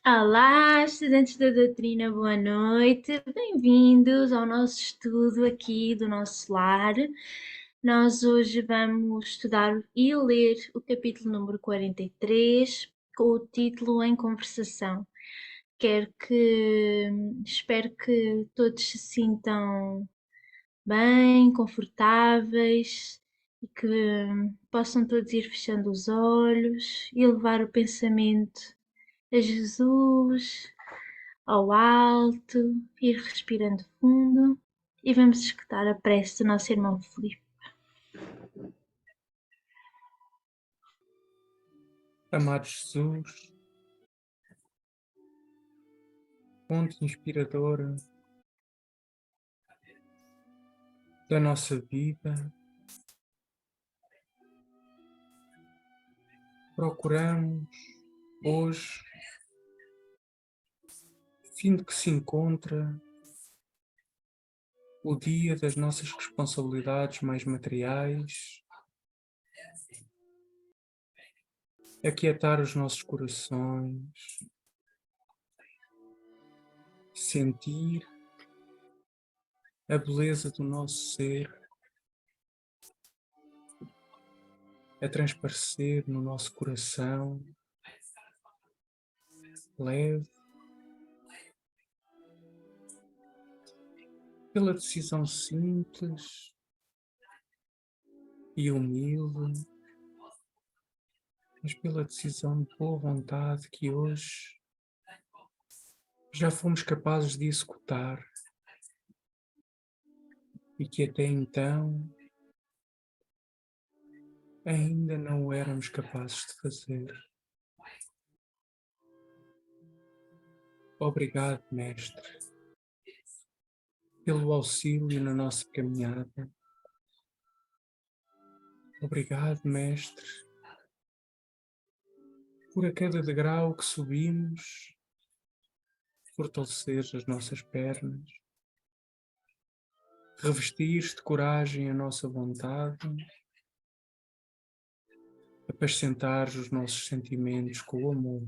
Olá, estudantes da doutrina, boa noite. Bem-vindos ao nosso estudo aqui do nosso lar. Nós hoje vamos estudar e ler o capítulo número 43, com o título Em Conversação. Espero que todos se sintam bem, confortáveis e que possam todos ir fechando os olhos e levar o pensamento a Jesus, ao alto, ir respirando fundo e vamos escutar a prece do nosso irmão Filipe. Amado Jesus, fonte inspiradora da nossa vida, procuramos hoje, fim de que se encontra o dia das nossas responsabilidades mais materiais, aquietar os nossos corações, sentir a beleza do nosso ser a transparecer no nosso coração, leve, pela decisão simples e humilde, mas pela decisão de boa vontade que hoje já fomos capazes de executar e que até então ainda não o éramos capazes de fazer. Obrigado, Mestre, pelo auxílio na nossa caminhada. Obrigado, Mestre, por a cada degrau que subimos, fortalecer as nossas pernas, revestir de coragem a nossa vontade, apacentar os nossos sentimentos com o amor.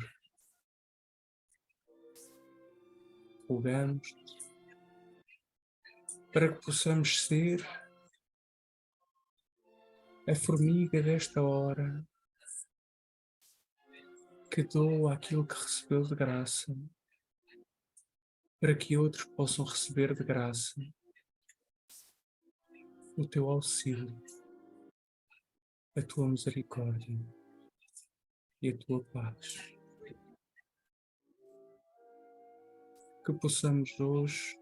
Rogamos-te para que possamos ser a formiga desta hora que doa aquilo que recebeu de graça, para que outros possam receber de graça o teu auxílio, a tua misericórdia e a tua paz. Que possamos hoje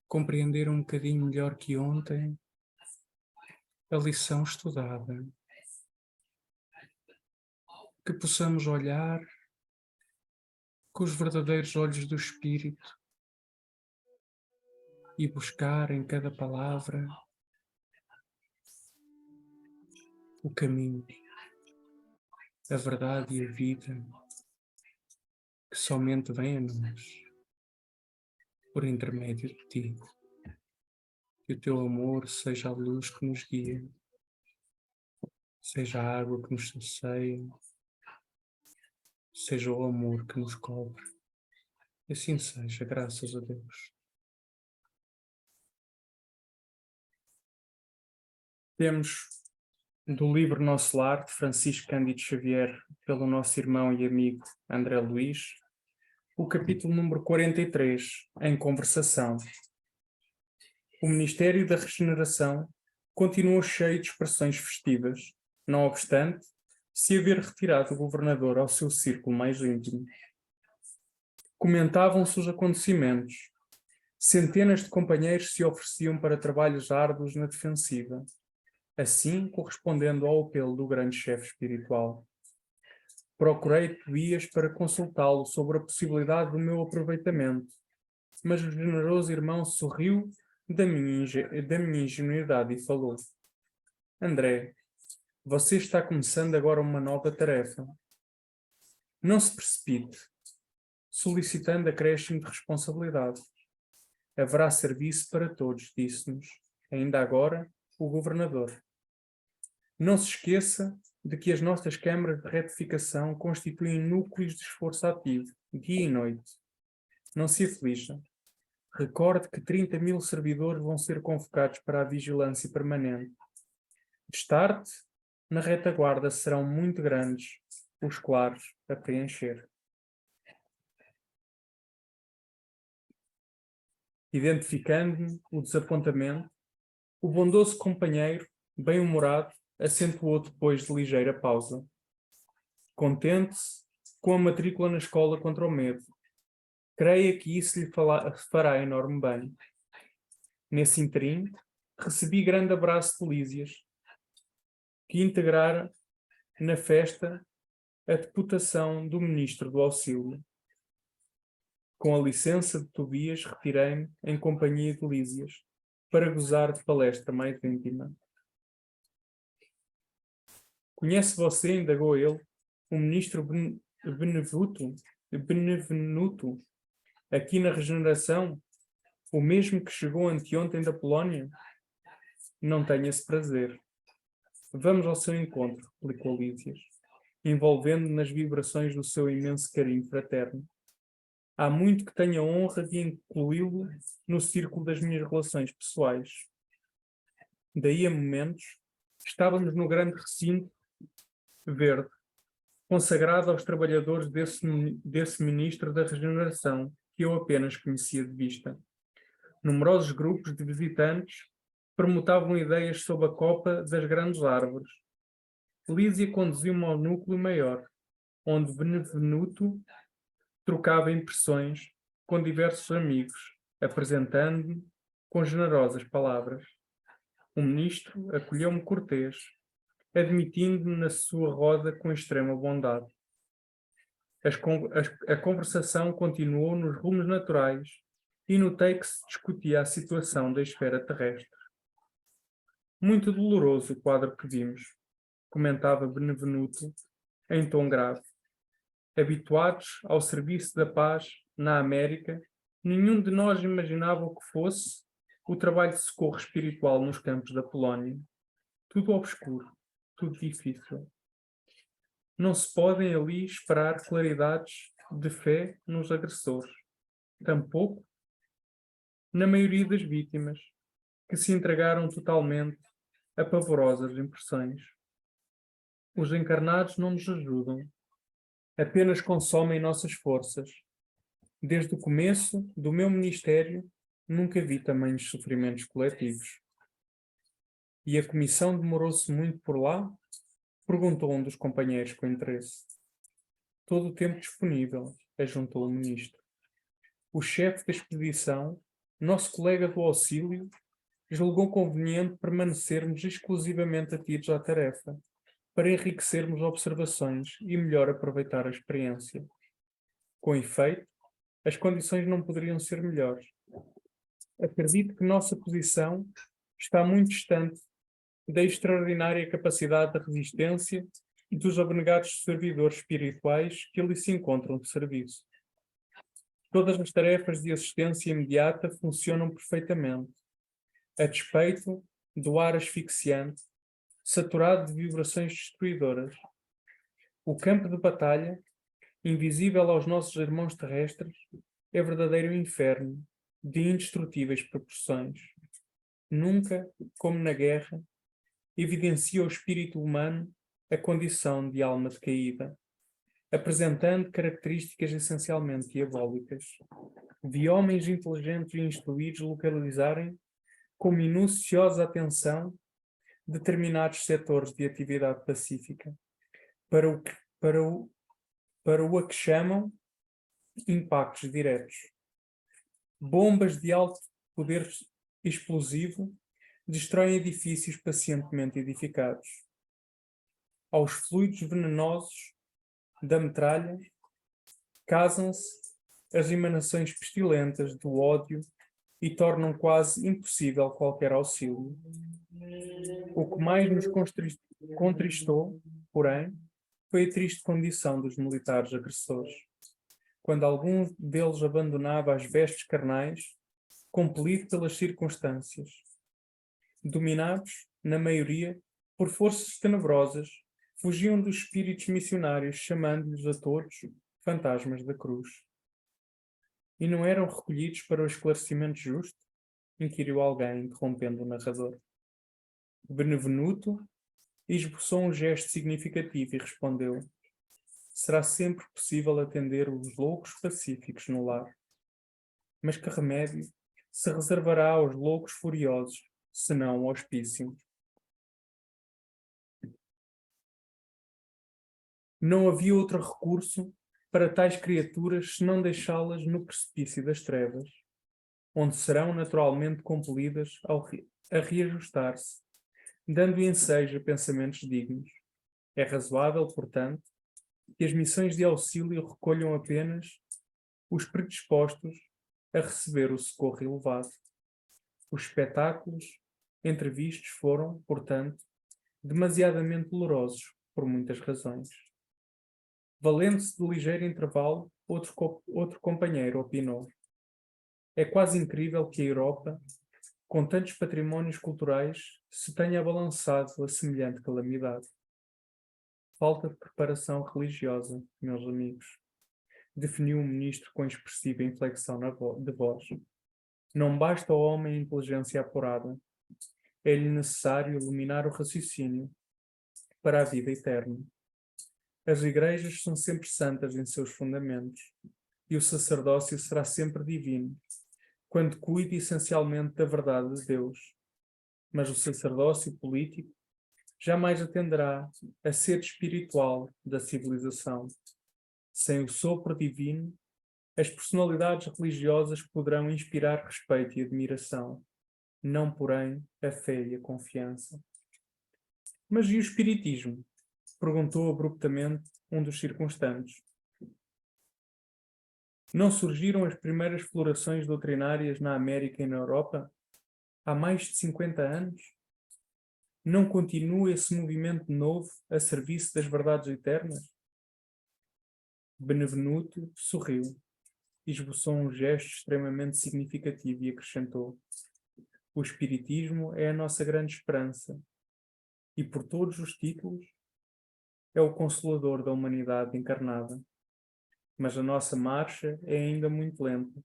compreender um bocadinho melhor que ontem a lição estudada. Que possamos olhar com os verdadeiros olhos do Espírito e buscar em cada palavra o caminho, a verdade e a vida que somente vem a nós por intermédio de ti. Que o teu amor seja a luz que nos guia, seja a água que nos sacia, seja o amor que nos cobre. E assim seja, graças a Deus. Temos do livro Nosso Lar, de Francisco Cândido Xavier, pelo nosso irmão e amigo André Luís, o capítulo número 43, em conversação. O Ministério da Regeneração continuou cheio de expressões festivas, não obstante se haver retirado o governador ao seu círculo mais íntimo. Comentavam-se os acontecimentos. Centenas de companheiros se ofereciam para trabalhos árduos na defensiva, assim correspondendo ao apelo do grande chefe espiritual. Procurei Tobias para consultá-lo sobre a possibilidade do meu aproveitamento, mas o generoso irmão sorriu da minha ingenuidade e falou: André, você está começando agora uma nova tarefa. Não se precipite, solicitando acréscimo de responsabilidade. Haverá serviço para todos, disse-nos, ainda agora, o governador. Não se esqueça de que as nossas câmaras de retificação constituem núcleos de esforço ativo, dia e noite. Não se aflija. Recorde que 30.000 servidores vão ser convocados para a vigilância permanente. Destarte, na retaguarda serão muito grandes os claros a preencher. Identificando-me o desapontamento, o bondoso companheiro, bem-humorado, acentuou depois de ligeira pausa. Contente-se com a matrícula na escola contra o medo. Creia que isso lhe fará enorme bem. Nesse interim, recebi grande abraço de Lísias, que integrara na festa a deputação do Ministro do Auxílio. Com a licença de Tobias, retirei-me em companhia de Lísias, para gozar de palestra mais íntima. Conhece você, indagou ele, o Ministro Benevenuto, aqui na Regeneração, o mesmo que chegou anteontem da Polónia? Não tenho esse prazer. Vamos ao seu encontro, replicou Lísias, envolvendo nas vibrações do seu imenso carinho fraterno. Há muito que tenho a honra de incluí-lo no círculo das minhas relações pessoais. Daí a momentos, estávamos no grande recinto verde, consagrado aos trabalhadores desse ministro da Regeneração, que eu apenas conhecia de vista. Numerosos grupos de visitantes permutavam ideias sob a copa das grandes árvores. Lísia conduziu-me ao núcleo maior, onde Benevenuto trocava impressões com diversos amigos, apresentando-me com generosas palavras. O ministro acolheu-me cortês, admitindo-me na sua roda com extrema bondade. A conversação continuou nos rumos naturais e notei que se discutia a situação da esfera terrestre. Muito doloroso o quadro que vimos, comentava Benevenuto em tom grave. Habituados ao serviço da paz na América, nenhum de nós imaginava o que fosse o trabalho de socorro espiritual nos campos da Polónia. Tudo obscuro, tudo difícil. Não se podem ali esperar claridades de fé nos agressores. Tampouco na maioria das vítimas, que se entregaram totalmente a pavorosas impressões. Os encarnados não nos ajudam, apenas consomem nossas forças. Desde o começo do meu ministério, nunca vi tamanhos sofrimentos coletivos. E a comissão demorou-se muito por lá? Perguntou um dos companheiros com interesse. Todo o tempo disponível, ajuntou o ministro. O chefe da expedição, nosso colega do auxílio, julgou conveniente permanecermos exclusivamente atidos à tarefa, para enriquecermos observações e melhor aproveitar a experiência. Com efeito, as condições não poderiam ser melhores. Acredito que nossa posição está muito distante da extraordinária capacidade de resistência e dos abnegados servidores espirituais que ali se encontram de serviço. Todas as tarefas de assistência imediata funcionam perfeitamente, a despeito do ar asfixiante, saturado de vibrações destruidoras. O campo de batalha, invisível aos nossos irmãos terrestres, é verdadeiro inferno, de indestrutíveis proporções. Nunca, como na guerra, evidencia o espírito humano a condição de alma decaída, apresentando características essencialmente diabólicas. Vi homens inteligentes e instruídos localizarem, com minuciosa atenção, determinados setores de atividade pacífica, para o que chamam impactos diretos. Bombas de alto poder explosivo destroem edifícios pacientemente edificados. Aos fluidos venenosos da metralha casam-se as emanações pestilentas do ódio e tornam quase impossível qualquer auxílio. O que mais nos contristou, porém, foi a triste condição dos militares agressores. Quando algum deles abandonava as vestes carnais, compelido pelas circunstâncias. Dominados, na maioria, por forças tenebrosas, fugiam dos espíritos missionários, chamando-lhes a todos fantasmas da cruz. E não eram recolhidos para o esclarecimento justo? Inquiriu alguém, interrompendo o narrador. Benevenuto esboçou um gesto significativo e respondeu: será sempre possível atender os loucos pacíficos no lar. Mas que remédio se reservará aos loucos furiosos, senão o hospício? Não havia outro recurso para tais criaturas senão deixá-las no precipício das trevas, onde serão naturalmente compelidas a reajustar-se, dando ensejo a pensamentos dignos. É razoável, portanto, que as missões de auxílio recolham apenas os predispostos a receber o socorro elevado. Os espetáculos entrevistos foram, portanto, demasiadamente dolorosos por muitas razões. Valendo-se de ligeiro intervalo, outro companheiro opinou: é quase incrível que a Europa, com tantos patrimónios culturais, se tenha abalançado a semelhante calamidade. Falta de preparação religiosa, meus amigos, definiu o ministro com expressiva inflexão de voz. Não basta ao homem a inteligência apurada. É-lhe necessário iluminar o raciocínio para a vida eterna. As igrejas são sempre santas em seus fundamentos, e o sacerdócio será sempre divino, quando cuide essencialmente da verdade de Deus. Mas o sacerdócio político jamais atenderá a sede espiritual da civilização. Sem o sopro divino, as personalidades religiosas poderão inspirar respeito e admiração, não, porém, a fé e a confiança. Mas e o espiritismo? Perguntou abruptamente um dos circunstantes. Não surgiram as primeiras florações doutrinárias na América e na Europa há mais de 50 anos? Não continua esse movimento novo a serviço das verdades eternas? Benevenuto sorriu, esboçou um gesto extremamente significativo e acrescentou: o espiritismo é a nossa grande esperança, e por todos os títulos é o consolador da humanidade encarnada. Mas a nossa marcha é ainda muito lenta.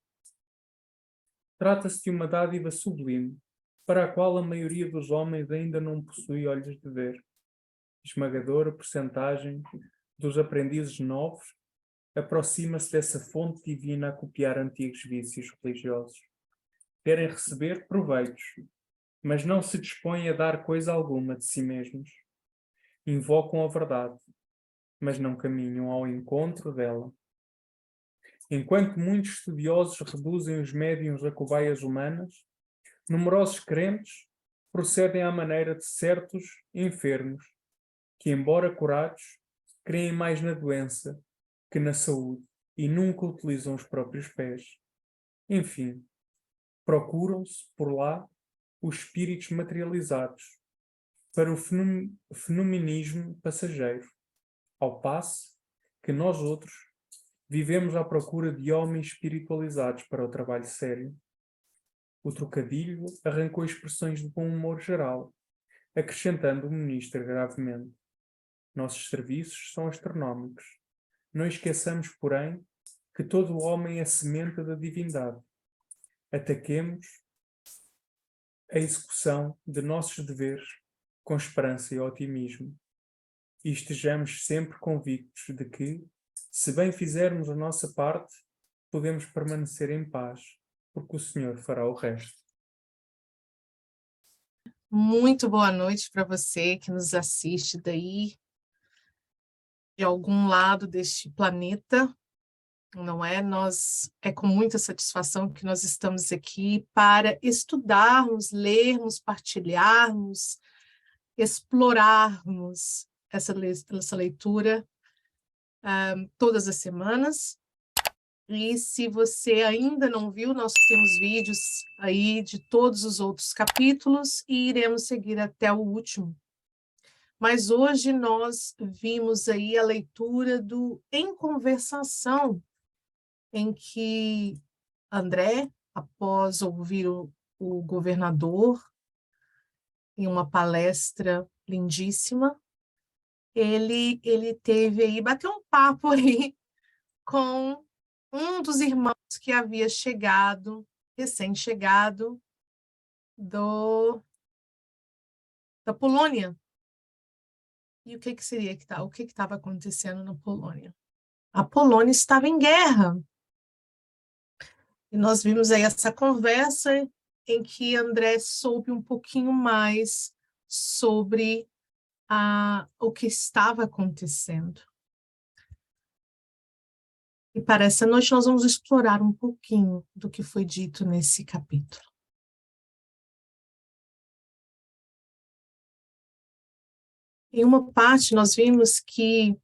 Trata-se de uma dádiva sublime, para a qual a maioria dos homens ainda não possui olhos de ver. Esmagadora percentagem dos aprendizes novos aproxima-se dessa fonte divina a copiar antigos vícios religiosos. Querem receber proveitos, mas não se dispõem a dar coisa alguma de si mesmos. Invocam a verdade, mas não caminham ao encontro dela. Enquanto muitos estudiosos reduzem os médiuns a cobaias humanas, numerosos crentes procedem à maneira de certos enfermos, que, embora curados, creem mais na doença que na saúde e nunca utilizam os próprios pés. Enfim, procuram-se, por lá, os espíritos materializados, para o fenomenismo passageiro, ao passo que nós outros vivemos à procura de homens espiritualizados para o trabalho sério. O trocadilho arrancou expressões de bom humor geral, acrescentando o ministro gravemente: nossos serviços são astronómicos. Não esqueçamos, porém, que todo o homem é semente da divindade. Ataquemos a execução de nossos deveres com esperança e otimismo, e estejamos sempre convictos de que, se bem fizermos a nossa parte, podemos permanecer em paz, porque o Senhor fará o resto. Muito boa noite para você que nos assiste daí, de algum lado deste planeta, não é? É com muita satisfação que nós estamos aqui para estudarmos, lermos, partilharmos, explorarmos essa leitura todas as semanas. E se você ainda não viu, nós temos vídeos aí de todos os outros capítulos e iremos seguir até o último. Mas hoje nós vimos aí a leitura do Em Conversação, em que André após ouvir o governador em uma palestra lindíssima, ele teve aí, bateu um papo aí com um dos irmãos que havia chegado, recém-chegado, da Polônia. E o que estava acontecendo na Polônia? A Polônia estava em guerra. E nós vimos aí essa conversa em que André soube um pouquinho mais sobre o que estava acontecendo. E para essa noite nós vamos explorar um pouquinho do que foi dito nesse capítulo. Em uma parte nós vimos que,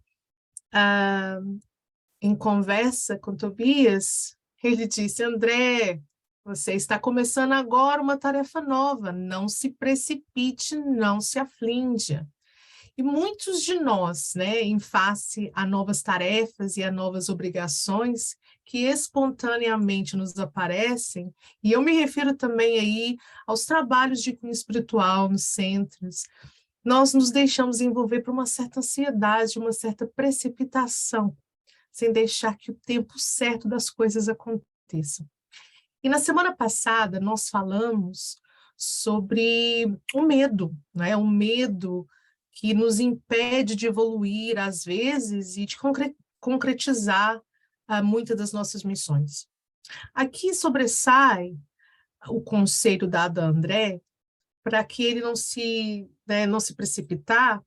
em conversa com Tobias, ele disse: André, você está começando agora uma tarefa nova, não se precipite, não se aflinja. E muitos de nós, né, em face a novas tarefas e a novas obrigações que espontaneamente nos aparecem, e eu me refiro também aí aos trabalhos de cunho espiritual nos centros, nós nos deixamos envolver por uma certa ansiedade, uma certa precipitação, sem deixar que o tempo certo das coisas aconteça. E na semana passada nós falamos sobre o medo, né? O medo que nos impede de evoluir às vezes e de concretizar muitas das nossas missões. Aqui sobressai o conselho dado a André para que ele não se precipitar,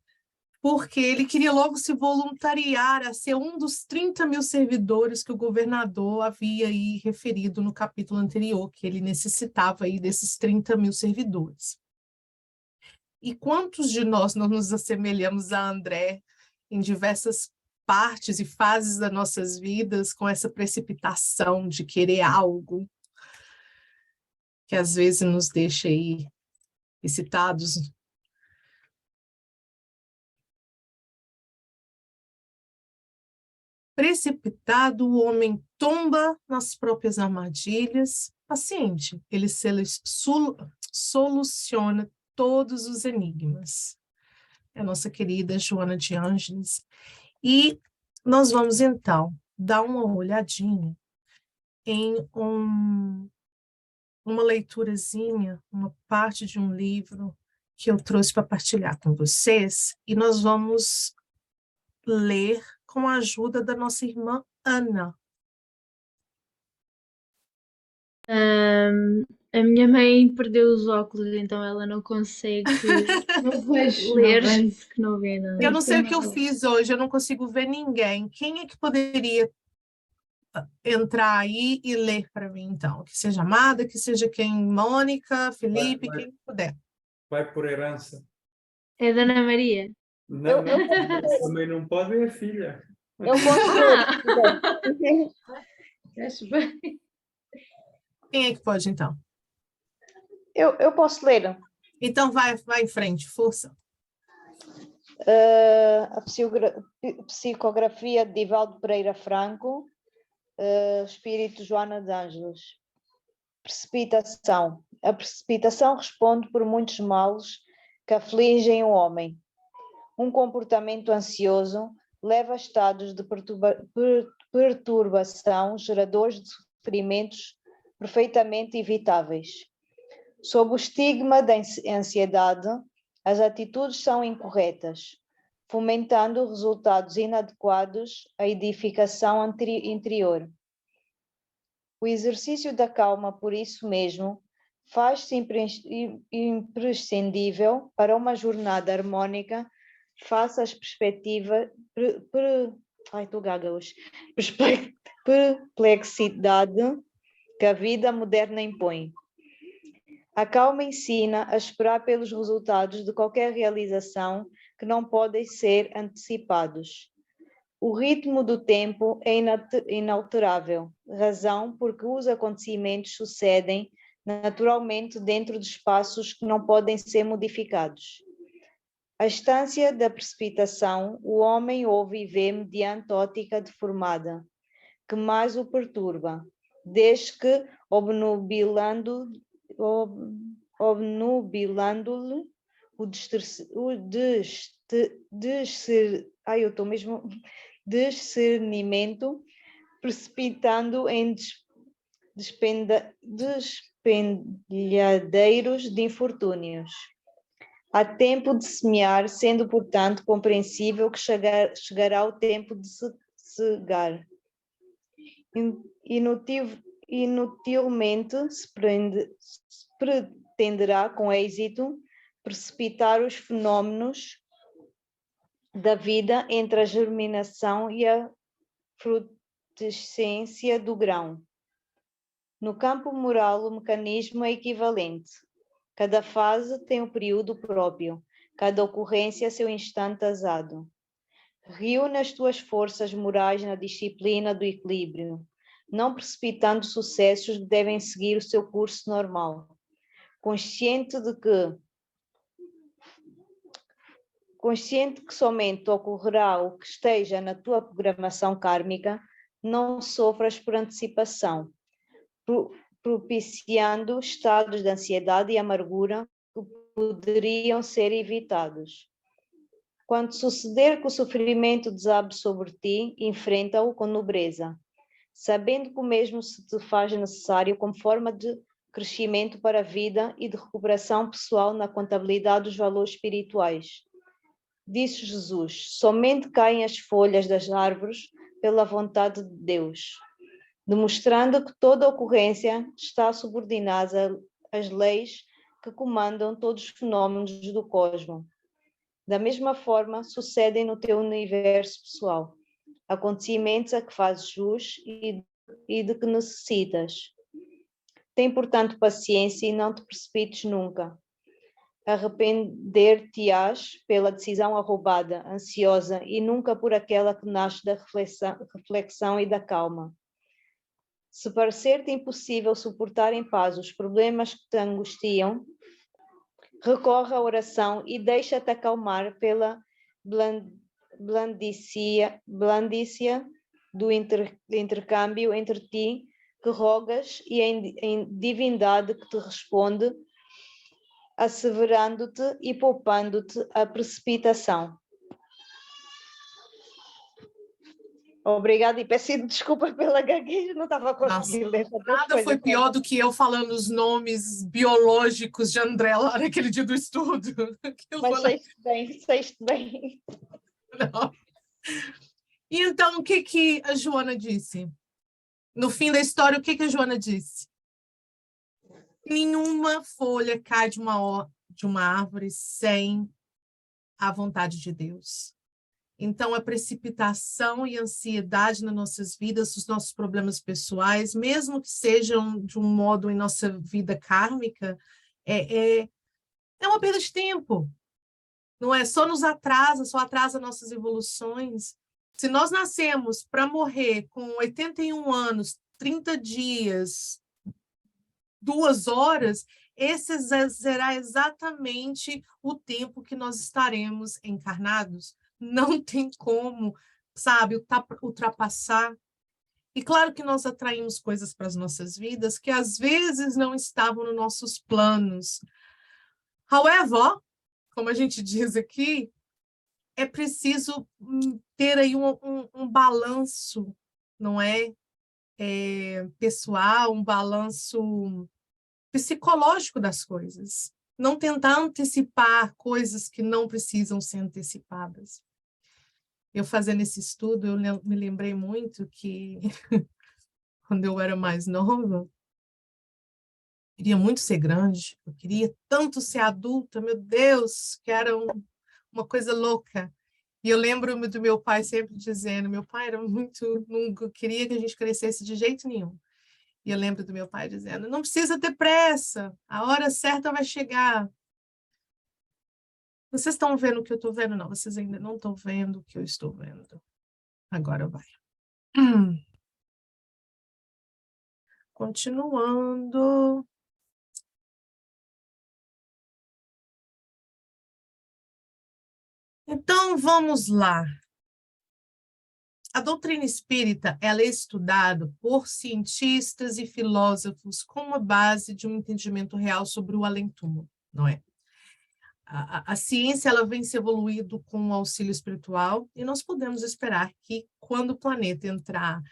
porque ele queria logo se voluntariar a ser um dos 30 mil servidores que o governador havia aí referido no capítulo anterior, que ele necessitava aí desses 30 mil servidores. E quantos de nós não nos assemelhamos a André em diversas partes e fases das nossas vidas com essa precipitação de querer algo que às vezes nos deixa aí excitados? Precipitado, o homem tomba nas próprias armadilhas. Paciente, ele soluciona todos os enigmas. É a nossa querida Joana de Ângeles. E nós vamos, então, dar uma olhadinha em uma leiturazinha, uma parte de um livro que eu trouxe para partilhar com vocês, e nós vamos ler com a ajuda da nossa irmã Ana. A minha mãe perdeu os óculos, então ela não consegue ler, que não vê nada. Eu não sei o que eu fiz hoje, eu não consigo ver ninguém. Quem é que poderia entrar aí e ler para mim, então? Que seja Amada, que seja quem? Mônica, Felipe, quem puder. Vai por herança. É Dona Maria. Não, também não pode, é a filha. Eu posso ler. Acho bem. Quem é que pode, então? Eu posso ler. Então vai em frente, força. A psicografia de Divaldo Pereira Franco, Espírito Joana de Ângeles. Precipitação. A precipitação responde por muitos males que afligem o homem. Um comportamento ansioso leva a estados de perturbação geradores de sofrimentos perfeitamente evitáveis. Sob o estigma da ansiedade, as atitudes são incorretas, fomentando resultados inadequados à edificação interior. O exercício da calma, por isso mesmo, faz-se imprescindível para uma jornada harmónica face às perplexidade que a vida moderna impõe. A calma ensina a esperar pelos resultados de qualquer realização que não podem ser antecipados. O ritmo do tempo é inalterável, razão porque os acontecimentos sucedem naturalmente dentro de espaços que não podem ser modificados. A instância da precipitação, o homem ouve e vê mediante ótica deformada, que mais o perturba, desde que obnubilando-lhe discernimento, precipitando em despendilhadeiros de infortúnios. Há tempo de semear, sendo, portanto, compreensível que chegará o tempo de se cegar. Inutilmente se pretenderá, com êxito, precipitar os fenômenos da vida entre a germinação e a frutescência do grão. No campo moral, o mecanismo é equivalente. Cada fase tem um período próprio, cada ocorrência seu instante azado. Reúne as tuas forças morais na disciplina do equilíbrio, não precipitando sucessos que devem seguir o seu curso normal. Consciente que somente ocorrerá o que esteja na tua programação kármica, não sofras por antecipação, propiciando estados de ansiedade e amargura que poderiam ser evitados. Quando suceder que o sofrimento desabe sobre ti, enfrenta-o com nobreza, sabendo que o mesmo se te faz necessário como forma de crescimento para a vida e de recuperação pessoal na contabilidade dos valores espirituais. Disse Jesus: somente caem as folhas das árvores pela vontade de Deus, demonstrando que toda ocorrência está subordinada às leis que comandam todos os fenômenos do cosmos. Da mesma forma, sucedem no teu universo pessoal acontecimentos a que fazes jus e de que necessitas. Tem, portanto, paciência e não te precipites nunca. Arrepender-te-ás pela decisão arrombada, ansiosa, e nunca por aquela que nasce da reflexão e da calma. Se parecer-te impossível suportar em paz os problemas que te angustiam, recorre à oração e deixa-te acalmar pela blandícia do intercâmbio entre ti, que rogas, e em divindade que te responde, asseverando-te e poupando-te a precipitação. Obrigada e peço desculpa pela gagueja, não estava conseguindo ler. Nada foi pior do que eu falando os nomes biológicos de André lá naquele dia do estudo. Mas sei bem. Não. E então, o que a Joana disse? No fim da história, o que a Joana disse? Nenhuma folha cai de uma árvore sem a vontade de Deus. Então, a precipitação e ansiedade nas nossas vidas, os nossos problemas pessoais, mesmo que sejam de um modo em nossa vida kármica, é uma perda de tempo. Não é? Só nos atrasa, só atrasa nossas evoluções. Se nós nascemos para morrer com 81 anos, 30 dias, 2 horas, esse será exatamente o tempo que nós estaremos encarnados. Não tem como, sabe, ultrapassar. E claro que nós atraímos coisas para as nossas vidas que às vezes não estavam nos nossos planos. However, como a gente diz aqui, é preciso ter aí um balanço, não é? Pessoal, um balanço psicológico das coisas. Não tentar antecipar coisas que não precisam ser antecipadas. Eu fazendo esse estudo, eu me lembrei muito que quando eu era mais nova, eu queria muito ser grande, eu queria tanto ser adulta, meu Deus, que era uma coisa louca. E eu lembro do meu pai sempre dizendo, meu pai era muito, nunca queria que a gente crescesse de jeito nenhum. E eu lembro do meu pai dizendo, não precisa ter pressa, a hora certa vai chegar. Vocês estão vendo o que eu estou vendo? Não, vocês ainda não estão vendo o que eu estou vendo. Agora vai. Continuando. Então, vamos lá. A doutrina espírita, ela é estudada por cientistas e filósofos com uma base de um entendimento real sobre o além-túmulo, não é? A ciência, ela vem se evoluindo com o auxílio espiritual e nós podemos esperar que quando o planeta entrar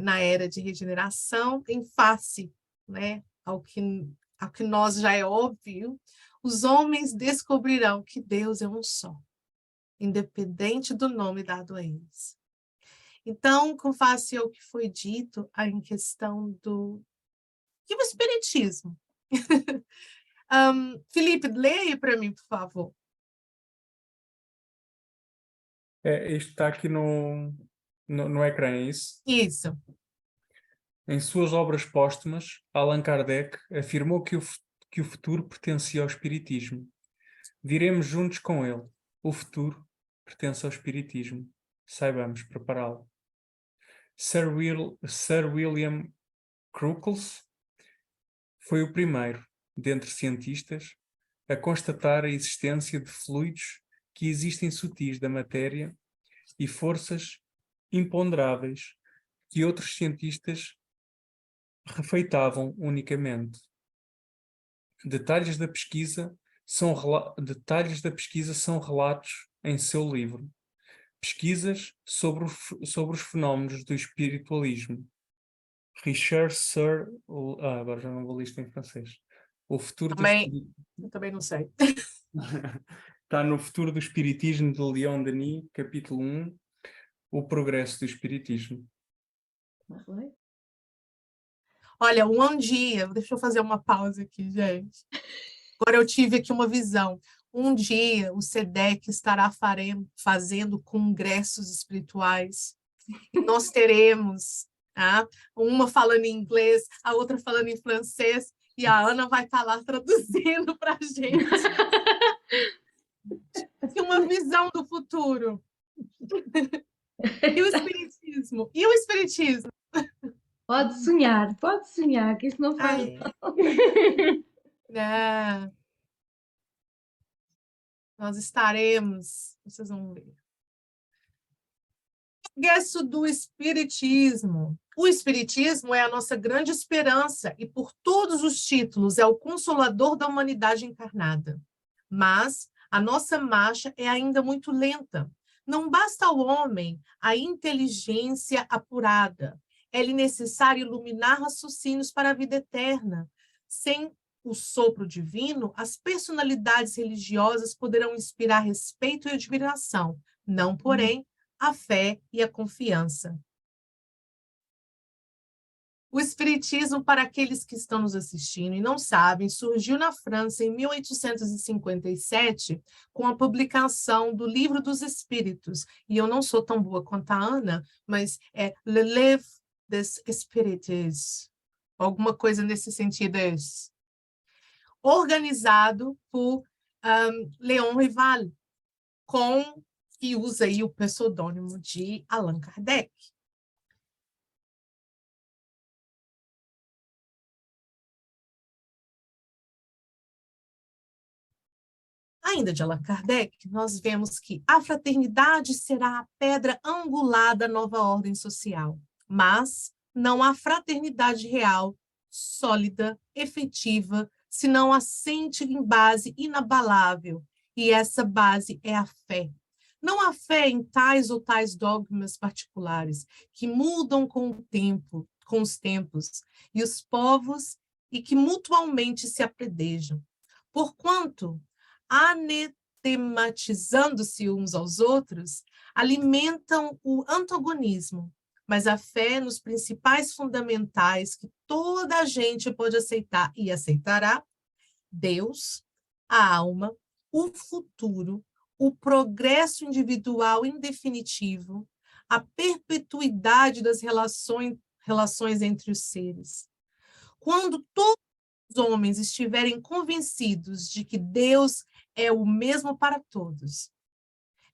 na era de regeneração, em face, né, ao que nós já é óbvio, os homens descobrirão que Deus é um só, independente do nome dado a eles. Então, com face ao que foi dito em questão do espiritismo. Felipe, leia para mim, por favor. Isto está aqui no ecrã, é isso? Isso. Em suas obras póstumas, Allan Kardec afirmou que o futuro pertencia ao Espiritismo. Viremos juntos com ele. O futuro pertence ao Espiritismo. Saibamos prepará-lo. Sir William Crookes foi o primeiro, dentre cientistas, a constatar a existência de fluidos que existem sutis da matéria e forças imponderáveis que outros cientistas refeitavam unicamente. Detalhes da pesquisa são relatos em seu livro. Pesquisas sobre os fenómenos do espiritualismo. Richard Sir... agora já não vou ler isto em francês. O futuro Eu também não sei. Está no Futuro do Espiritismo, de Leon Denis, capítulo 1, O Progresso do Espiritismo. Olha, um dia, deixa eu fazer uma pausa aqui, gente. Agora eu tive aqui uma visão. Um dia o SEDEC estará fazendo congressos espirituais. E nós teremos uma falando em inglês, a outra falando em francês, e a Ana vai estar lá traduzindo para a gente. Uma visão do futuro. E o espiritismo? E o espiritismo? Pode sonhar, que isso não faz mal. Nós estaremos, vocês vão ver. Progresso do espiritismo. O espiritismo é a nossa grande esperança e, por todos os títulos, é o consolador da humanidade encarnada. Mas a nossa marcha é ainda muito lenta. Não basta ao homem a inteligência apurada. É-lhe necessário iluminar raciocínios para a vida eterna. Sem o sopro divino, as personalidades religiosas poderão inspirar respeito e admiração, não, porém, a fé e a confiança. O espiritismo, para aqueles que estão nos assistindo e não sabem, surgiu na França em 1857 com a publicação do Livro dos Espíritos. E eu não sou tão boa quanto a Ana, mas é Le Livre des Espírites, alguma coisa nesse sentido. Organizado por Léon Rival, que usa aí o pseudônimo de Allan Kardec. Ainda de Allan Kardec, nós vemos que a fraternidade será a pedra angular da nova ordem social, mas não há fraternidade real, sólida, efetiva, senão assente em base inabalável, e essa base é a fé. Não há fé em tais ou tais dogmas particulares, que mudam com o tempo, com os tempos, e os povos, e que mutualmente se apredejam. Porquanto, anetematizando-se uns aos outros, alimentam o antagonismo, mas a fé nos principais fundamentais que toda a gente pode aceitar e aceitará, Deus, a alma, o futuro, o progresso individual indefinitivo, a perpetuidade das relações entre os seres. Quando todos os homens estiverem convencidos de que Deus é o mesmo para todos,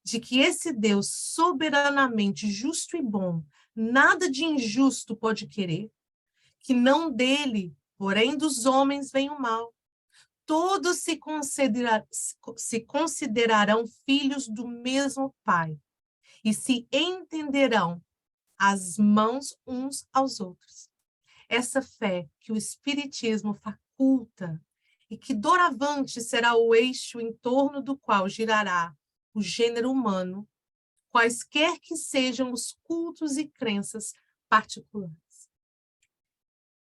de que esse Deus soberanamente justo e bom, nada de injusto pode querer, que não dele, porém dos homens vem o mal, todos se considerarão filhos do mesmo Pai, e se entenderão as mãos uns aos outros. Essa fé que o Espiritismo faculta e que doravante será o eixo em torno do qual girará o gênero humano, quaisquer que sejam os cultos e crenças particulares.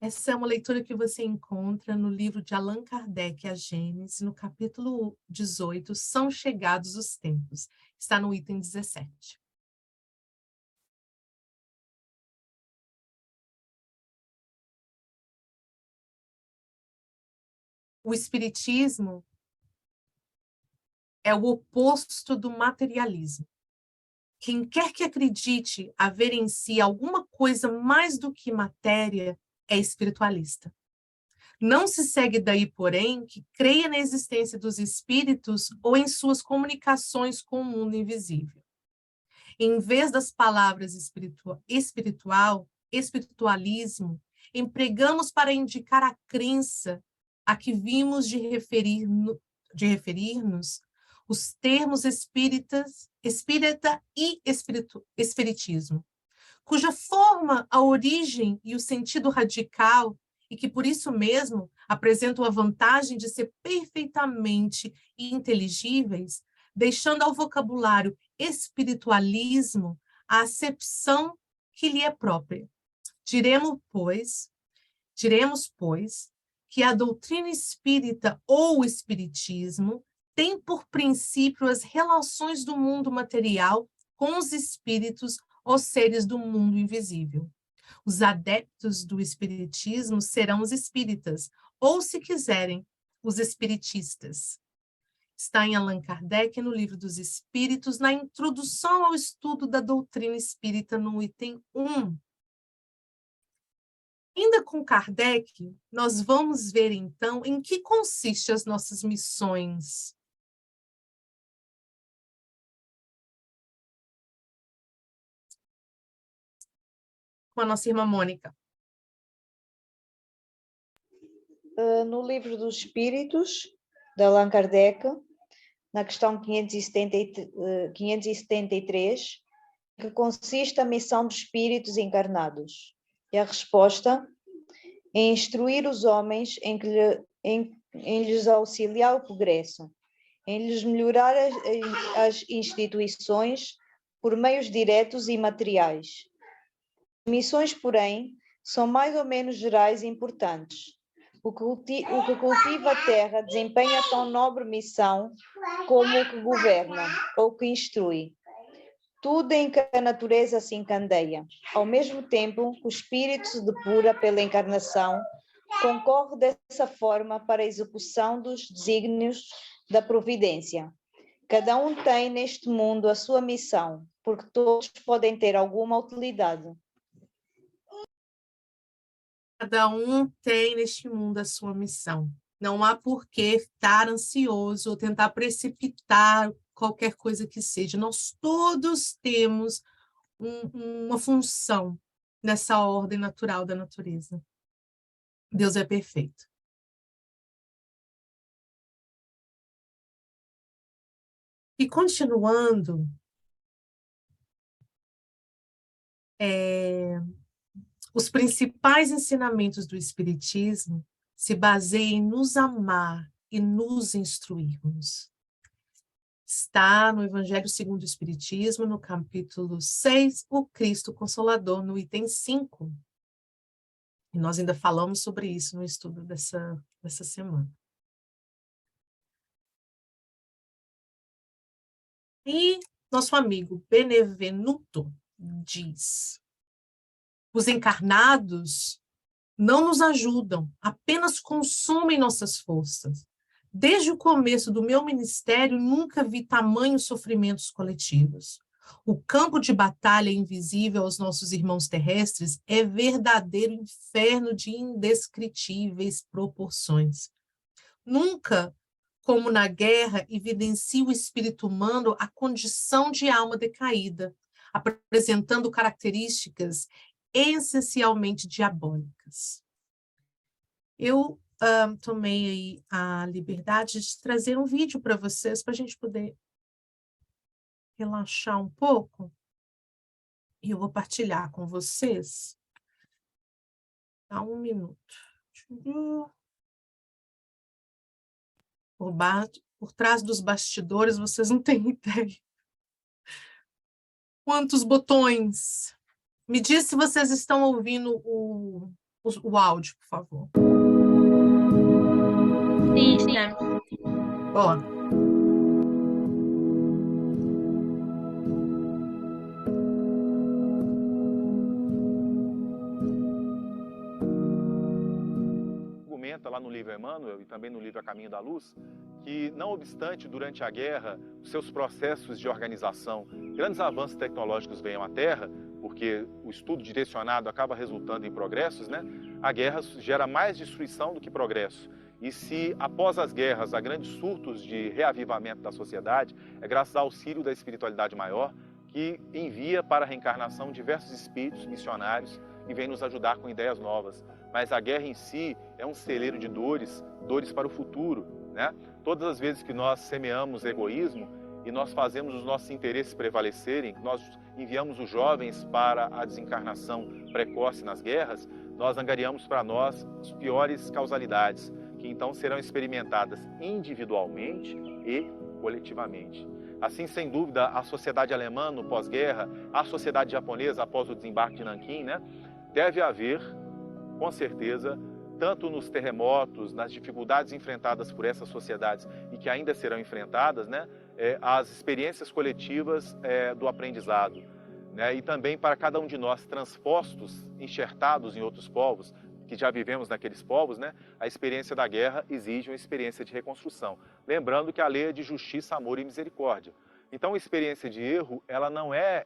Essa é uma leitura que você encontra no livro de Allan Kardec, A Gênese, no capítulo 18, São Chegados os Tempos. Está no item 17. O Espiritismo é o oposto do materialismo. Quem quer que acredite haver em si alguma coisa mais do que matéria é espiritualista. Não se segue daí, porém, que creia na existência dos espíritos ou em suas comunicações com o mundo invisível. Em vez das palavras espiritualismo, empregamos para indicar a crença a que vimos de referir-nos os termos espírita e espiritismo, cuja forma, a origem e o sentido radical, e que por isso mesmo apresentam a vantagem de ser perfeitamente inteligíveis, deixando ao vocabulário espiritualismo a acepção que lhe é própria. Diremos, pois, que a doutrina espírita ou o espiritismo tem por princípio as relações do mundo material com os espíritos ou seres do mundo invisível. Os adeptos do espiritismo serão os espíritas, ou, se quiserem, os espiritistas. Está em Allan Kardec, no Livro dos Espíritos, na introdução ao estudo da doutrina espírita, no item 1. Ainda com Kardec, nós vamos ver, então, em que consistem as nossas missões. Com a nossa irmã Mônica. No Livro dos Espíritos, de Allan Kardec, na questão 573, que consiste a missão dos espíritos encarnados. E a resposta é instruir os homens em lhes auxiliar o progresso, em lhes melhorar as instituições por meios diretos e materiais. As missões, porém, são mais ou menos gerais e importantes. O que cultiva a terra desempenha tão nobre missão como o que governa ou que instrui. Tudo em que a natureza se encandeia. Ao mesmo tempo que o espírito se depura pela encarnação, concorre dessa forma para a execução dos desígnios da providência. Cada um tem neste mundo a sua missão, porque todos podem ter alguma utilidade. Cada um tem neste mundo a sua missão. Não há por que estar ansioso ou tentar precipitar qualquer coisa que seja. Nós todos temos uma função nessa ordem natural da natureza. Deus é perfeito. E continuando, os principais ensinamentos do Espiritismo se baseiam em nos amar e nos instruirmos. Está no Evangelho segundo o Espiritismo, no capítulo 6, o Cristo Consolador, no item 5. E nós ainda falamos sobre isso no estudo dessa semana. E nosso amigo Benevenuto diz: os encarnados não nos ajudam, apenas consomem nossas forças. Desde o começo do meu ministério, nunca vi tamanhos sofrimentos coletivos. O campo de batalha invisível aos nossos irmãos terrestres é verdadeiro inferno de indescritíveis proporções. Nunca, como na guerra, evidencia o espírito humano a condição de alma decaída, apresentando características essencialmente diabólicas. Eu tomei aí a liberdade de trazer um vídeo para vocês, para a gente poder relaxar um pouco. E eu vou partilhar com vocês. Dá um minuto. Por trás dos bastidores, vocês não têm ideia. Quantos botões? Me diz se vocês estão ouvindo o áudio, por favor. Sim, estamos. Ó. Lá no livro Emmanuel e também no livro A Caminho da Luz, que não obstante durante a guerra os seus processos de organização, grandes avanços tecnológicos venham à Terra, porque o estudo direcionado acaba resultando em progressos, né? A guerra gera mais destruição do que progresso. E se após as guerras há grandes surtos de reavivamento da sociedade, é graças ao auxílio da espiritualidade maior que envia para a reencarnação diversos espíritos missionários e vem nos ajudar com ideias novas. Mas a guerra em si é um celeiro de dores, dores para o futuro, né? Todas as vezes que nós semeamos egoísmo e nós fazemos os nossos interesses prevalecerem, nós enviamos os jovens para a desencarnação precoce nas guerras, nós angariamos para nós as piores causalidades, que então serão experimentadas individualmente e coletivamente. Assim, sem dúvida, a sociedade alemã no pós-guerra, a sociedade japonesa após o desembarque de Nanquim, né? Deve haver, com certeza, tanto nos terremotos, nas dificuldades enfrentadas por essas sociedades e que ainda serão enfrentadas, né, as experiências coletivas do aprendizado, né, e também para cada um de nós transpostos, enxertados em outros povos, que já vivemos naqueles povos, né, a experiência da guerra exige uma experiência de reconstrução. Lembrando que a lei é de justiça, amor e misericórdia. Então, a experiência de erro, ela não é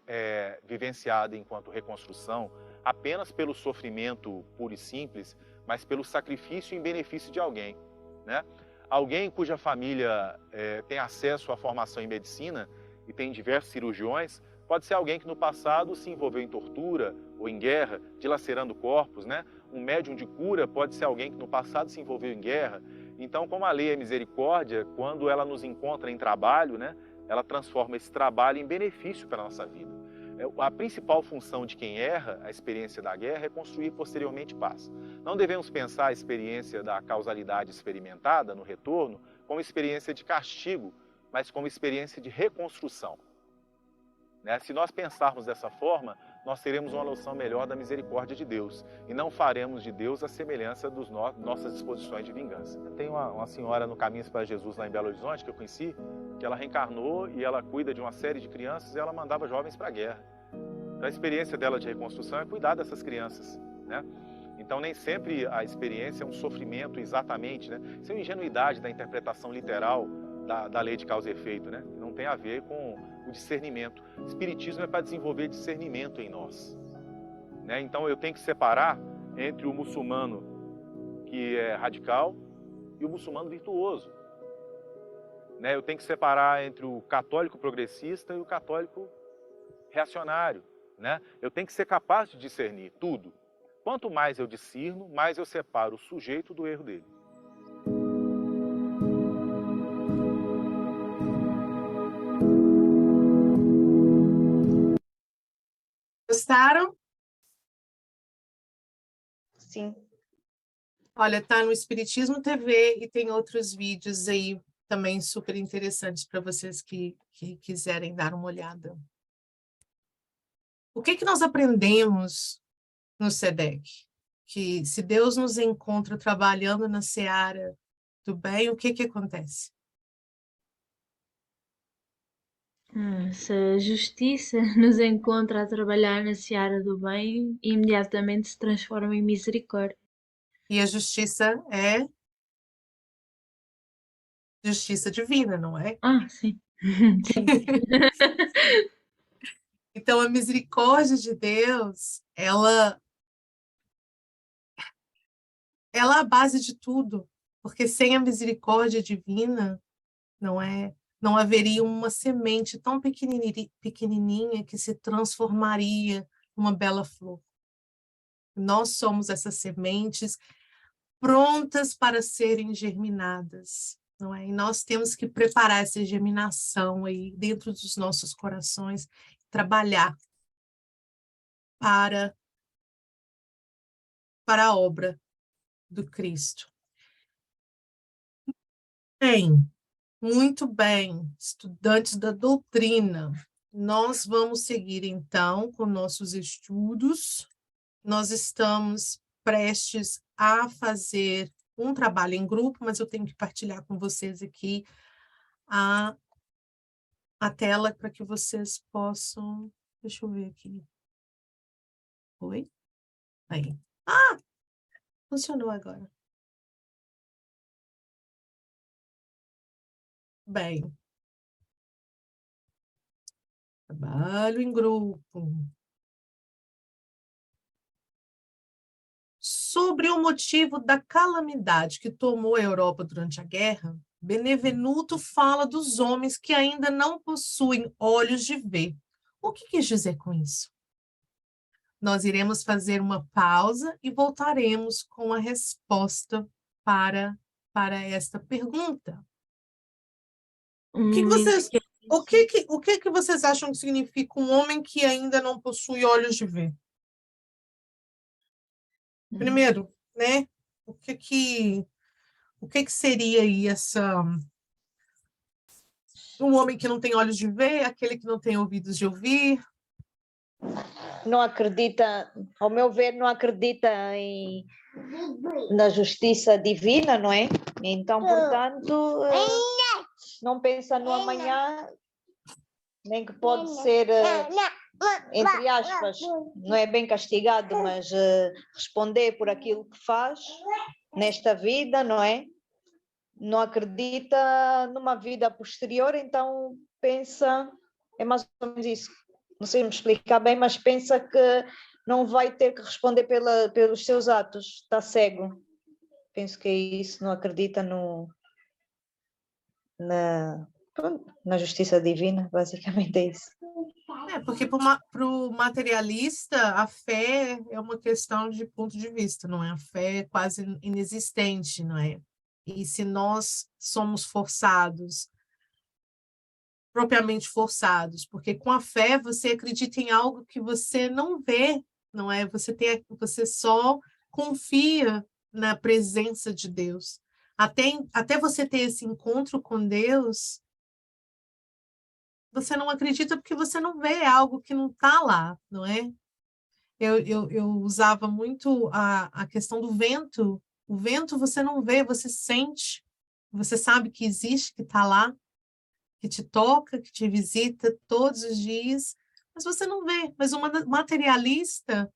vivenciada enquanto reconstrução apenas pelo sofrimento puro e simples, mas pelo sacrifício em benefício de alguém, né? Alguém cuja família tem acesso à formação em medicina e tem diversos cirurgiões, pode ser alguém que no passado se envolveu em tortura ou em guerra, dilacerando corpos, né? Um médium de cura pode ser alguém que no passado se envolveu em guerra. Então, como a lei é misericórdia, quando ela nos encontra em trabalho, né, ela transforma esse trabalho em benefício para a nossa vida. A principal função de quem erra a experiência da guerra é construir posteriormente paz. Não devemos pensar a experiência da causalidade experimentada no retorno como experiência de castigo, mas como experiência de reconstrução. Né? Se nós pensarmos dessa forma, nós teremos uma noção melhor da misericórdia de Deus e não faremos de Deus a semelhança das nossas disposições de vingança. Tem uma senhora no Caminhos para Jesus lá em Belo Horizonte que eu conheci, que ela reencarnou e ela cuida de uma série de crianças e ela mandava jovens para a guerra. Então, a experiência dela de reconstrução é cuidar dessas crianças, né? Então, nem sempre a experiência é um sofrimento exatamente, né? Isso é uma ingenuidade da interpretação literal da lei de causa e efeito, né? Não tem a ver com o discernimento. O espiritismo é para desenvolver discernimento em nós, né? Então, eu tenho que separar entre o muçulmano que é radical e o muçulmano virtuoso. Né? Eu tenho que separar entre o católico progressista e o católico reacionário. Né? Eu tenho que ser capaz de discernir tudo. Quanto mais eu discerno, mais eu separo o sujeito do erro dele. Gostaram? Sim. Olha, tá no Espiritismo TV e tem outros vídeos aí também super interessantes para vocês que quiserem dar uma olhada. O que nós aprendemos no SEDEC? Que se Deus nos encontra trabalhando na seara do bem, o que acontece? Se a justiça nos encontra a trabalhar na seara do bem, imediatamente se transforma em misericórdia. E a justiça é justiça divina, não é? Ah, sim. Sim. Então, a misericórdia de Deus, ela é a base de tudo, porque sem a misericórdia divina, não haveria uma semente tão pequenininha que se transformaria numa bela flor. Nós somos essas sementes prontas para serem germinadas, não é? E nós temos que preparar essa germinação aí dentro dos nossos corações, trabalhar para a obra do Cristo. Bem, muito bem, estudantes da doutrina. Nós vamos seguir, então, com nossos estudos. Nós estamos prestes a fazer um trabalho em grupo, mas eu tenho que partilhar com vocês aqui a tela para que vocês possam... Deixa eu ver aqui. Oi? Aí. Ah! Funcionou agora. Bem. Trabalho em grupo. Sobre o motivo da calamidade que tomou a Europa durante a guerra, Benevenuto fala dos homens que ainda não possuem olhos de ver. O que quis dizer com isso? Nós iremos fazer uma pausa e voltaremos com a resposta para esta pergunta. O que vocês, o que vocês acham que significa um homem que ainda não possui olhos de ver? Primeiro, né? O que seria aí um homem que não tem olhos de ver, aquele que não tem ouvidos de ouvir? Não acredita, ao meu ver, não acredita na justiça divina, não é? Então, portanto, não pensa no amanhã, nem que pode ser, entre aspas, não é bem castigado, mas responder por aquilo que faz nesta vida, não é? Não acredita numa vida posterior, então pensa, é mais ou menos isso. Não sei me explicar bem, mas pensa que não vai ter que responder pelos seus atos, está cego. Penso que é isso, não acredita na justiça divina, basicamente é isso. Porque para o materialista, a fé é uma questão de ponto de vista, não é? A fé é quase inexistente, não é? E se nós somos forçados, propriamente forçados, porque com a fé você acredita em algo que você não vê, não é? Você só confia na presença de Deus. Até você ter esse encontro com Deus, você não acredita porque você não vê algo que não está lá, não é? Eu usava muito a questão do vento. O vento você não vê, você sente, você sabe que existe, que está lá, que te toca, que te visita todos os dias, mas você não vê. Mas o materialista,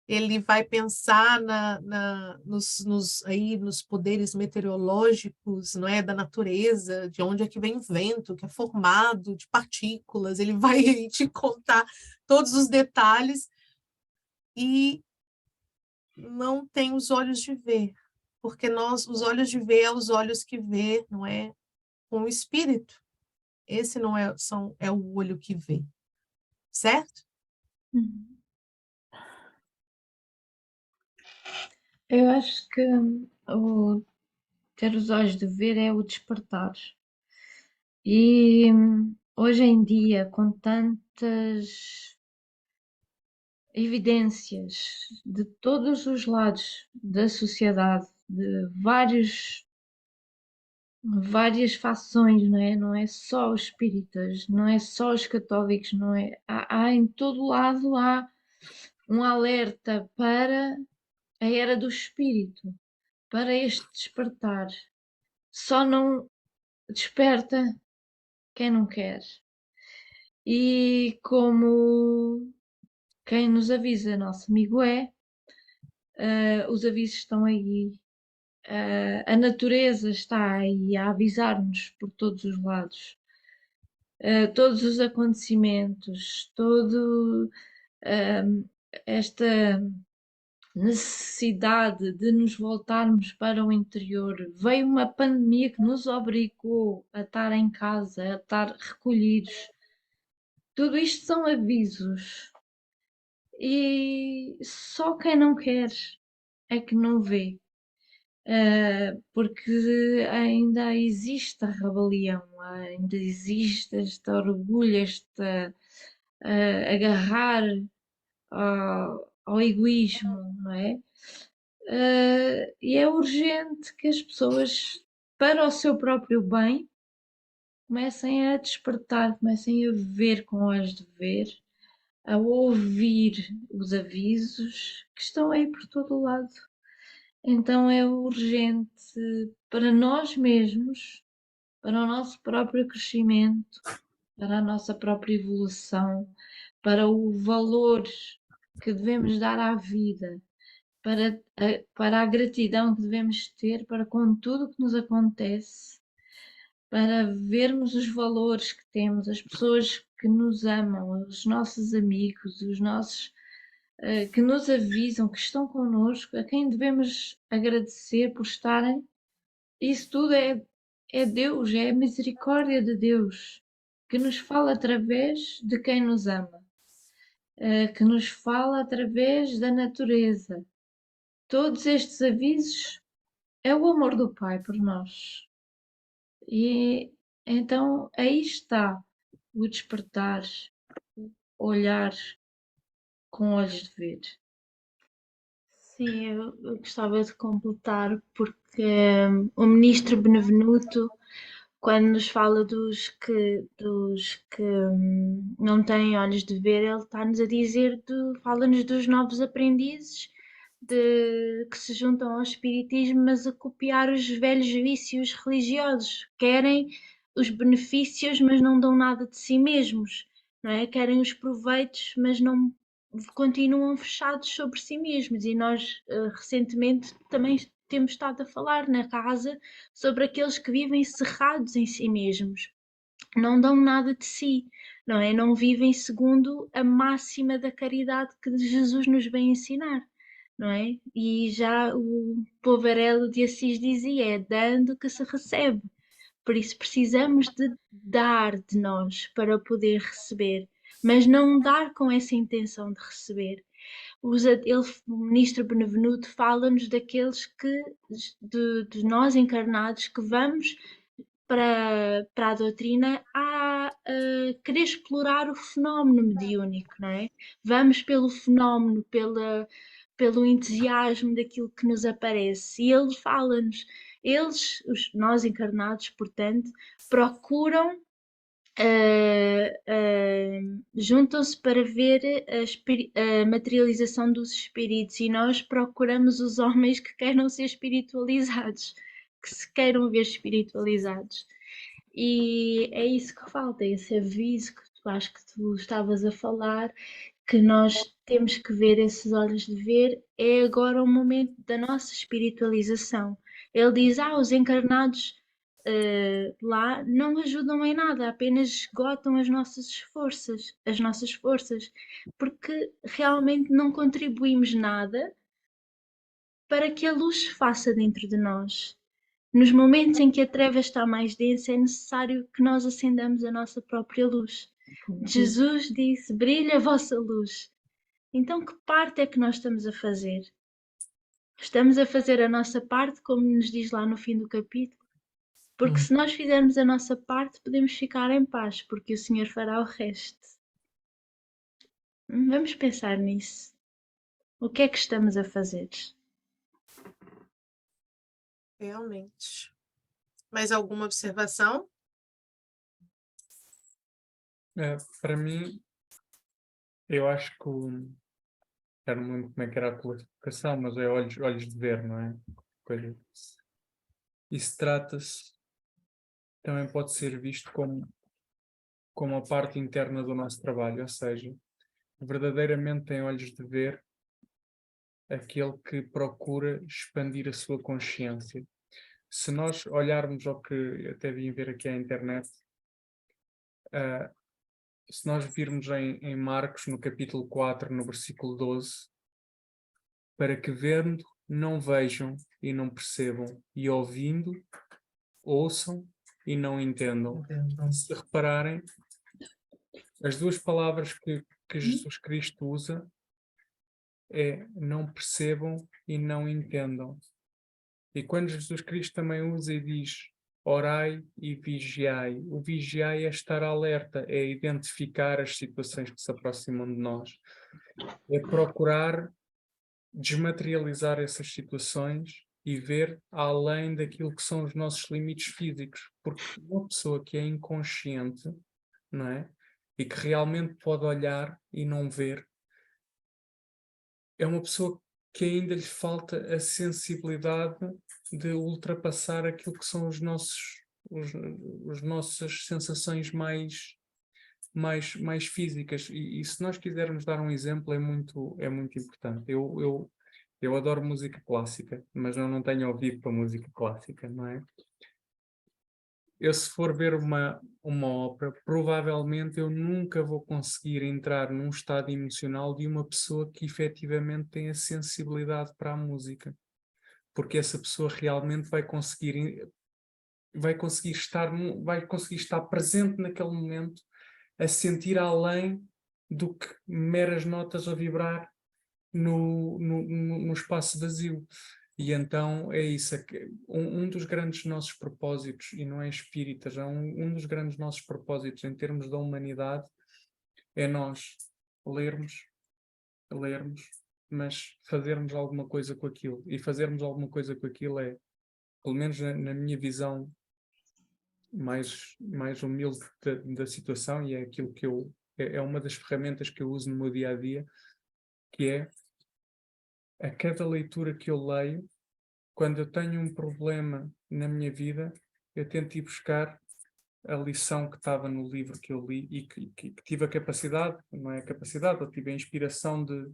ele vai pensar nos poderes meteorológicos, não é, da natureza, de onde é que vem o vento, que é formado de partículas, ele vai te contar todos os detalhes e não tem os olhos de ver, porque os olhos de ver é os olhos que vê, não é, com o espírito. Esse não é o olho que vê, certo? Eu acho que o ter os olhos de ver é o despertar. E hoje em dia, com tantas evidências de todos os lados da sociedade, de várias fações, não é? Não é só os espíritas, não é só os católicos, não é? Há em todo lado há um alerta para a era do espírito, para este despertar. Só não desperta quem não quer. E como quem nos avisa, nosso amigo os avisos estão aí, a natureza está aí a avisar-nos por todos os lados. Todos os acontecimentos, esta necessidade de nos voltarmos para o interior. Veio uma pandemia que nos obrigou a estar em casa, a estar recolhidos. Tudo isto são avisos. E só quem não quer é que não vê. Porque ainda existe a rebelião, ainda existe este orgulho, este agarrar ao egoísmo, não é? E é urgente que as pessoas, para o seu próprio bem, comecem a despertar, comecem a ver com olhos de ver, a ouvir os avisos que estão aí por todo o lado. Então é urgente para nós mesmos, para o nosso próprio crescimento, para a nossa própria evolução, para o valor que devemos dar à vida, para a gratidão que devemos ter para com tudo o que nos acontece, para vermos os valores que temos, as pessoas que nos amam, os nossos amigos, os nossos que nos avisam, que estão connosco, a quem devemos agradecer por estarem. Isso tudo é Deus, é a misericórdia de Deus, que nos fala através de quem nos ama, que nos fala através da natureza. Todos estes avisos é o amor do Pai por nós. E então aí está o despertar, olhar com olhos de ver. Sim, eu gostava de completar porque o ministro Benevenuto, quando nos fala dos que não têm olhos de ver, ele está-nos a dizer, fala-nos dos novos aprendizes que se juntam ao espiritismo, mas a copiar os velhos vícios religiosos. Querem os benefícios, mas não dão nada de si mesmos, não é? Querem os proveitos, mas não continuam fechados sobre si mesmos. E nós, recentemente, também temos estado a falar na casa sobre aqueles que vivem cerrados em si mesmos, não dão nada de si, não é? Não vivem segundo a máxima da caridade que Jesus nos vem ensinar, não é? E já o Poverello de Assis dizia: é dando que se recebe. Por isso precisamos de dar de nós para poder receber, mas não dar com essa intenção de receber. O ministro Benevenuto fala-nos daqueles que, de nós encarnados, que vamos para a doutrina a querer explorar o fenómeno mediúnico, não é? Vamos pelo fenómeno, pelo entusiasmo daquilo que nos aparece. E ele fala-nos, nós encarnados, portanto, procuram, juntam-se para ver a materialização dos espíritos, e nós procuramos os homens que queiram ser espiritualizados, que se queiram ver espiritualizados. E é isso que falta, esse aviso que acho que tu estavas a falar, que nós temos que ver esses olhos de ver. É agora o momento da nossa espiritualização. Ele diz: os encarnados lá não ajudam em nada, apenas esgotam as nossas forças, porque realmente não contribuímos nada para que a luz se faça dentro de nós. Nos momentos em que a treva está mais densa, é necessário que nós acendamos a nossa própria luz. Jesus disse: brilha a vossa luz. Então, que parte é que nós estamos a fazer? Estamos a fazer a nossa parte, como nos diz lá no fim do capítulo? Porque se nós fizermos a nossa parte, podemos ficar em paz, porque o Senhor fará o resto. Vamos pensar nisso. O que é que estamos a fazer? Realmente. Mais alguma observação? Para mim, eu acho que já não me lembro como é que era a classificação, mas é olhos de ver, não é? Coisa. Isso trata-se, também pode ser visto como a parte interna do nosso trabalho, ou seja, verdadeiramente tem olhos de ver aquele que procura expandir a sua consciência. Se nós olharmos ao que até vim ver aqui à internet, se nós virmos em Marcos, no capítulo 4, no versículo 12, para que vendo, não vejam e não percebam, e ouvindo, ouçam e não entendam. Se repararem, as duas palavras que Jesus Cristo usa é não percebam e não entendam. E quando Jesus Cristo também usa e diz orai e vigiai. O vigiai é estar alerta, é identificar as situações que se aproximam de nós, é procurar desmaterializar essas situações e ver além daquilo que são os nossos limites físicos, porque uma pessoa que é inconsciente, não é? E que realmente pode olhar e não ver, é uma pessoa que ainda lhe falta a sensibilidade de ultrapassar aquilo que são os nossas sensações mais físicas. E se nós quisermos dar um exemplo, é muito importante. Eu adoro música clássica, mas eu não tenho ouvido para música clássica, não é? Eu, se for ver uma ópera, provavelmente eu nunca vou conseguir entrar num estado emocional de uma pessoa que efetivamente tem a sensibilidade para a música. Porque essa pessoa realmente vai conseguir estar presente naquele momento, a sentir além do que meras notas a vibrar no espaço vazio. E então é isso, um dos grandes nossos propósitos, e não é espíritas, um dos grandes nossos propósitos em termos da humanidade é nós lermos, mas fazermos alguma coisa com aquilo. E fazermos alguma coisa com aquilo é, pelo menos na minha visão mais humilde da situação, e é aquilo que é uma das ferramentas que eu uso no meu dia a dia, que é a cada leitura que eu leio, quando eu tenho um problema na minha vida, eu tento ir buscar a lição que estava no livro que eu li e que tive a capacidade, não é a capacidade, eu tive a inspiração de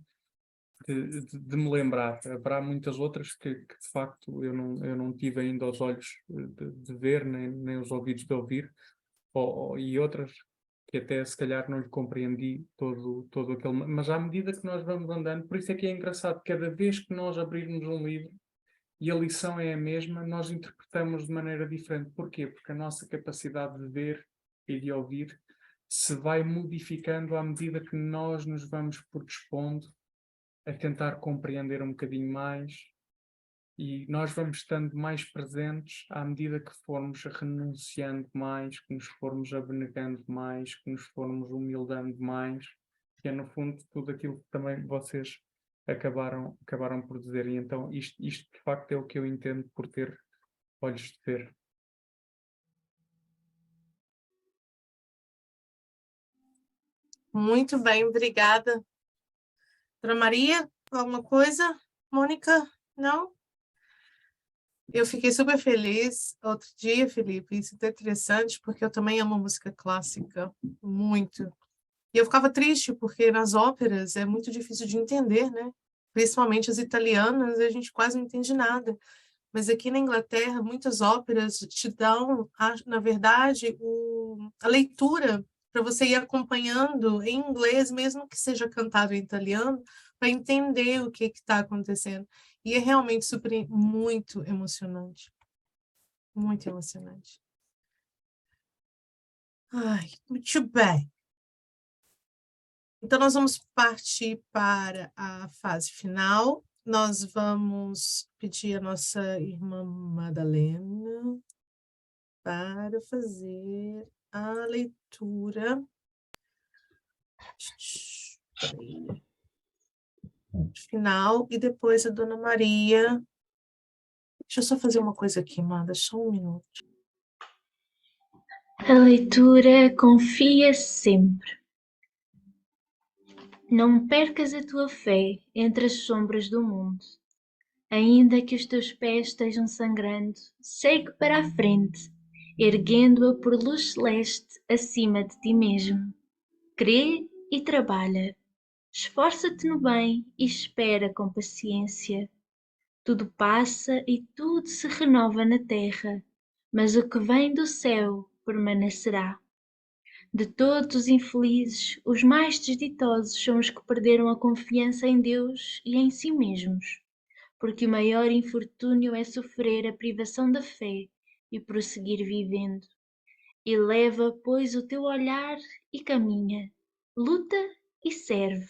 me lembrar. Haverá muitas outras que de facto eu não tive ainda os olhos de ver, nem os ouvidos de ouvir, e outras que até se calhar não lhe compreendi todo aquele... Mas à medida que nós vamos andando, por isso é que é engraçado, cada vez que nós abrirmos um livro e a lição é a mesma, nós interpretamos de maneira diferente. Porquê? Porque a nossa capacidade de ver e de ouvir se vai modificando à medida que nós nos vamos predispondo a tentar compreender um bocadinho mais, e nós vamos estando mais presentes à medida que formos renunciando mais, que nos formos abnegando mais, que nos formos humildando mais, que é no fundo tudo aquilo que também vocês acabaram por dizer. E então isto de facto é o que eu entendo por ter olhos de ver. Muito bem, obrigada. Dona Maria, alguma coisa? Mônica, não? Eu fiquei super feliz outro dia, Felipe, isso é interessante, porque eu também amo música clássica, muito. E eu ficava triste, porque nas óperas é muito difícil de entender, né? Principalmente as italianas, a gente quase não entende nada. Mas aqui na Inglaterra, muitas óperas te dão, na verdade, a leitura para você ir acompanhando em inglês, mesmo que seja cantado em italiano, para entender o que está acontecendo. E é realmente muito emocionante. Muito emocionante. Ai, muito bem. Então, nós vamos partir para a fase final. Nós vamos pedir a nossa irmã Madalena para fazer a leitura final e depois a Dona Maria. Deixa eu só fazer uma coisa aqui, Manda, só um minuto. A leitura confia sempre. Não percas a tua fé entre as sombras do mundo. Ainda que os teus pés estejam sangrando, segue para a frente, erguendo-a por luz celeste acima de ti mesmo. Crê e trabalha. Esforça-te no bem e espera com paciência. Tudo passa e tudo se renova na terra, mas o que vem do céu permanecerá. De todos os infelizes, os mais desditosos são os que perderam a confiança em Deus e em si mesmos, porque o maior infortúnio é sofrer a privação da fé e prosseguir vivendo. Eleva, pois, o teu olhar e caminha, luta e serve,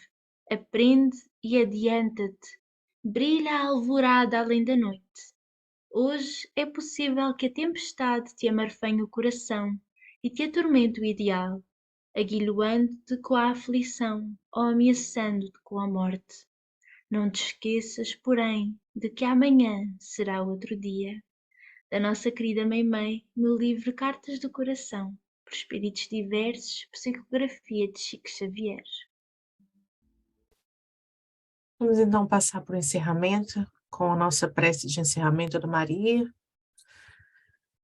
aprende e adianta-te, brilha a alvorada além da noite. Hoje é possível que a tempestade te amarfanhe o coração e te atormente o ideal, aguilhoando-te com a aflição ou ameaçando-te com a morte. Não te esqueças, porém, de que amanhã será outro dia. Da nossa querida Meimei, no livro Cartas do Coração, por Espíritos Diversos, Psicografia de Chico Xavier. Vamos então passar para o encerramento, com a nossa prece de encerramento da Maria.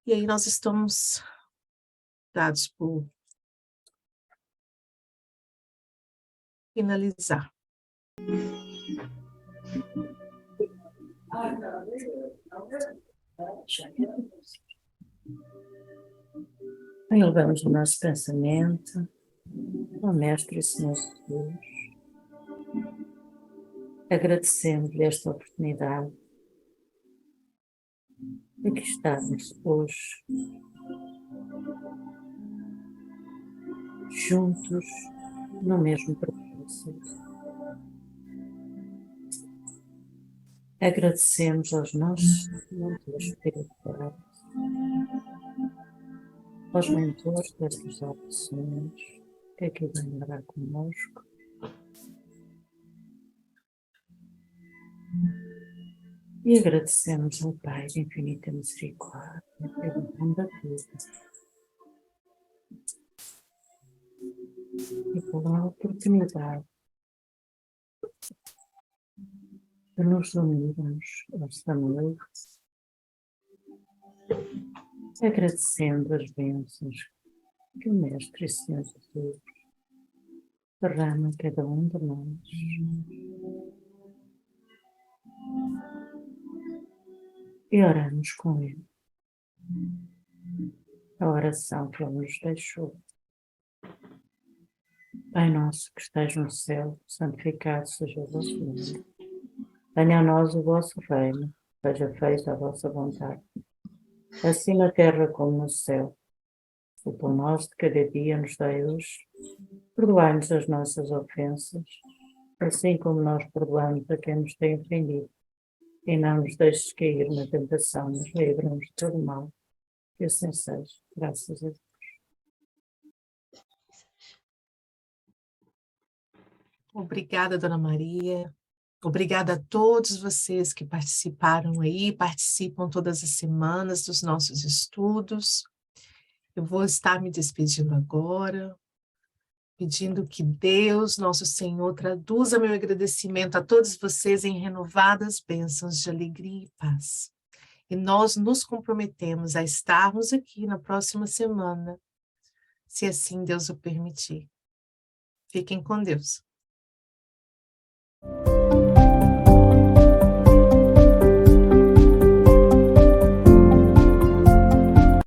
E aí nós estamos dados por finalizar. Elevamos o nosso pensamento ao Mestre e Senhor Jesus. Agradecemos-lhe esta oportunidade de que estarmos hoje juntos no mesmo propósito. Agradecemos aos nossos mentores espirituais, aos mentores destas opções que aqui vêm morar conosco. E agradecemos ao Pai de infinita misericórdia pelo dom da vida e pela oportunidade de nos unirmos esta noite, agradecendo as bênçãos que o Mestre e Senhor Jesus derrama a cada um de nós. E oramos com Ele a oração que Ele nos deixou. Pai nosso que estais no céu, santificado seja o vosso nome. Venha a nós o vosso reino, seja feita a vossa vontade, assim na terra como no céu. O pão nosso de cada dia nos dai hoje. Perdoai-nos as nossas ofensas, assim como nós perdoamos a quem nos tem ofendido. E não nos deixes cair na tentação, mas livra-nos de todo mal. Que assim seja, graças a Deus. Obrigada, Dona Maria. Obrigada a todos vocês que participaram aí, participam todas as semanas dos nossos estudos. Eu vou estar me despedindo agora, pedindo que Deus, nosso Senhor, traduza meu agradecimento a todos vocês em renovadas bênçãos de alegria e paz. E nós nos comprometemos a estarmos aqui na próxima semana, se assim Deus o permitir. Fiquem com Deus.